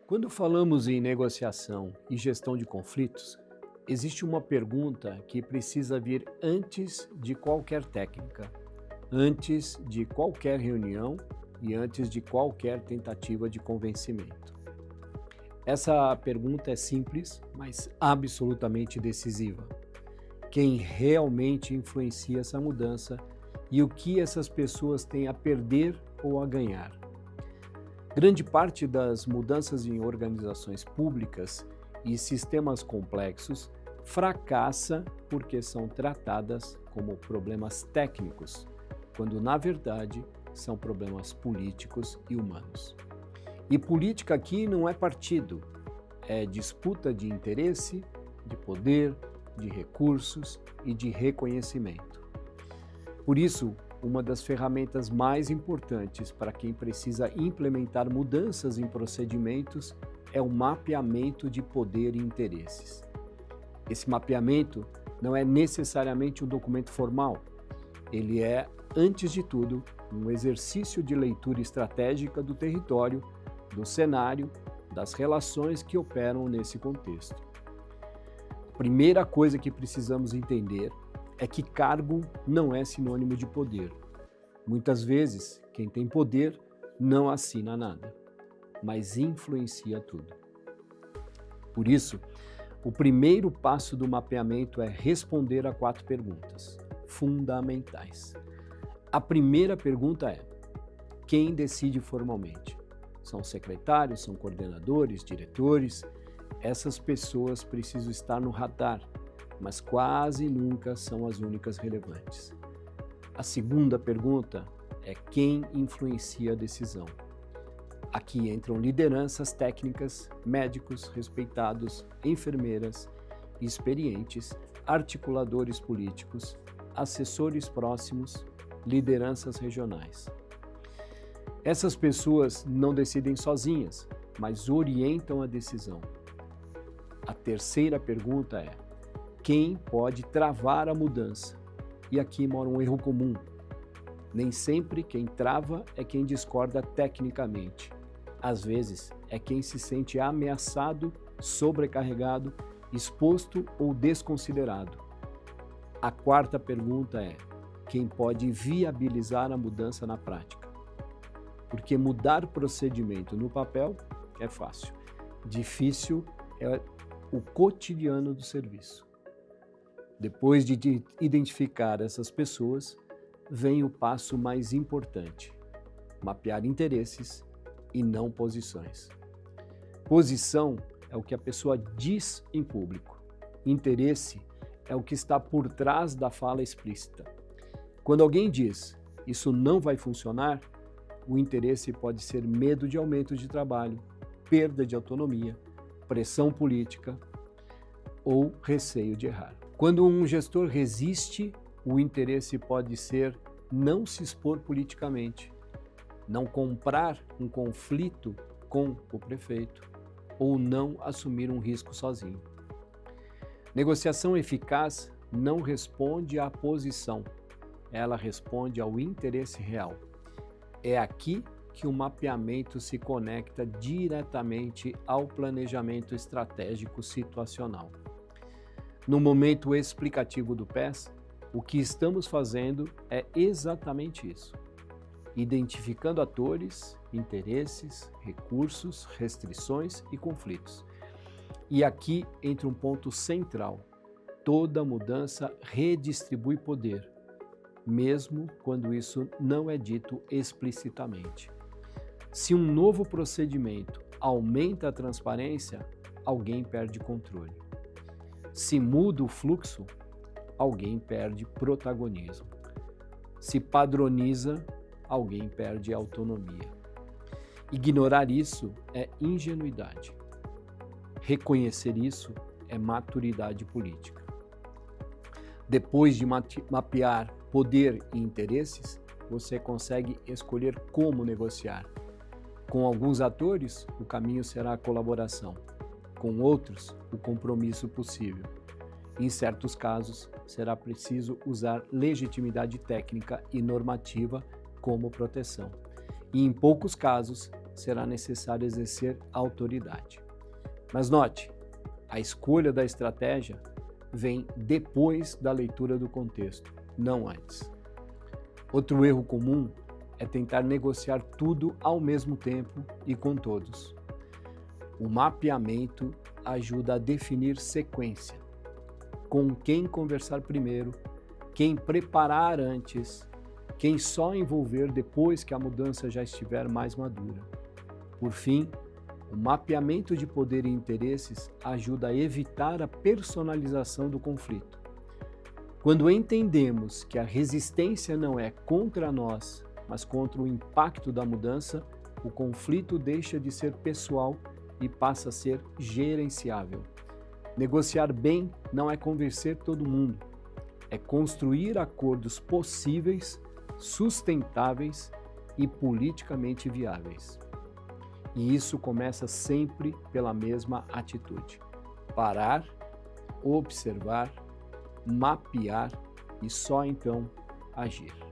Quando falamos em negociação e gestão de conflitos, existe uma pergunta que precisa vir antes de qualquer técnica, antes de qualquer reunião e antes de qualquer tentativa de convencimento. Essa pergunta é simples, mas absolutamente decisiva. Quem realmente influencia essa mudança e o que essas pessoas têm a perder ou a ganhar? Grande parte das mudanças em organizações públicas e sistemas complexos fracassa porque são tratadas como problemas técnicos, quando na verdade são problemas políticos e humanos. E política aqui não é partido, é disputa de interesse, de poder, de recursos e de reconhecimento. Por isso, uma das ferramentas mais importantes para quem precisa implementar mudanças em procedimentos é o mapeamento de poder e interesses. Esse mapeamento não é necessariamente um documento formal, ele é, antes de tudo, um exercício de leitura estratégica do território, do cenário, das relações que operam nesse contexto. A primeira coisa que precisamos entender é que cargo não é sinônimo de poder. Muitas vezes, quem tem poder não assina nada, mas influencia tudo. Por isso, o primeiro passo do mapeamento é responder a 4 perguntas fundamentais. A primeira pergunta é: quem decide formalmente? São secretários, são coordenadores, diretores? Essas pessoas precisam estar no radar, mas quase nunca são as únicas relevantes. A segunda pergunta é: quem influencia a decisão? Aqui entram lideranças técnicas, médicos respeitados, enfermeiras experientes, articuladores políticos, assessores próximos, lideranças regionais. Essas pessoas não decidem sozinhas, mas orientam a decisão. A terceira pergunta é: quem pode travar a mudança? E aqui mora um erro comum. Nem sempre quem trava é quem discorda tecnicamente. Às vezes, é quem se sente ameaçado, sobrecarregado, exposto ou desconsiderado. A quarta pergunta é: quem pode viabilizar a mudança na prática? Porque mudar procedimento no papel é fácil. Difícil é o cotidiano do serviço. Depois de identificar essas pessoas, vem o passo mais importante: mapear interesses e não posições. Posição é o que a pessoa diz em público. Interesse é o que está por trás da fala explícita. Quando alguém diz "isso não vai funcionar", o interesse pode ser medo de aumento de trabalho, perda de autonomia, pressão política ou receio de errar. Quando um gestor resiste, o interesse pode ser não se expor politicamente, não comprar um conflito com o prefeito ou não assumir um risco sozinho. Negociação eficaz não responde à posição, ela responde ao interesse real. É aqui que o mapeamento se conecta diretamente ao planejamento estratégico situacional. No momento explicativo do PES, o que estamos fazendo é exatamente isso: identificando atores, interesses, recursos, restrições e conflitos. E aqui entra um ponto central: toda mudança redistribui poder, mesmo quando isso não é dito explicitamente. Se um novo procedimento aumenta a transparência, alguém perde controle. Se muda o fluxo, alguém perde protagonismo. Se padroniza, alguém perde autonomia. Ignorar isso é ingenuidade. Reconhecer isso é maturidade política. Depois de mapear poder e interesses, você consegue escolher como negociar. Com alguns atores, o caminho será a colaboração. Com outros, o compromisso possível. Em certos casos, será preciso usar legitimidade técnica e normativa como proteção. E em poucos casos, será necessário exercer autoridade. Mas note, a escolha da estratégia vem depois da leitura do contexto, não antes. Outro erro comum é tentar negociar tudo ao mesmo tempo e com todos. O mapeamento ajuda a definir sequência, com quem conversar primeiro, quem preparar antes, quem só envolver depois que a mudança já estiver mais madura. Por fim, o mapeamento de poder e interesses ajuda a evitar a personalização do conflito. Quando entendemos que a resistência não é contra nós, mas contra o impacto da mudança, o conflito deixa de ser pessoal e passa a ser gerenciável. Negociar bem não é convencer todo mundo, é construir acordos possíveis, sustentáveis e politicamente viáveis. E isso começa sempre pela mesma atitude: parar, observar, mapear e só então agir.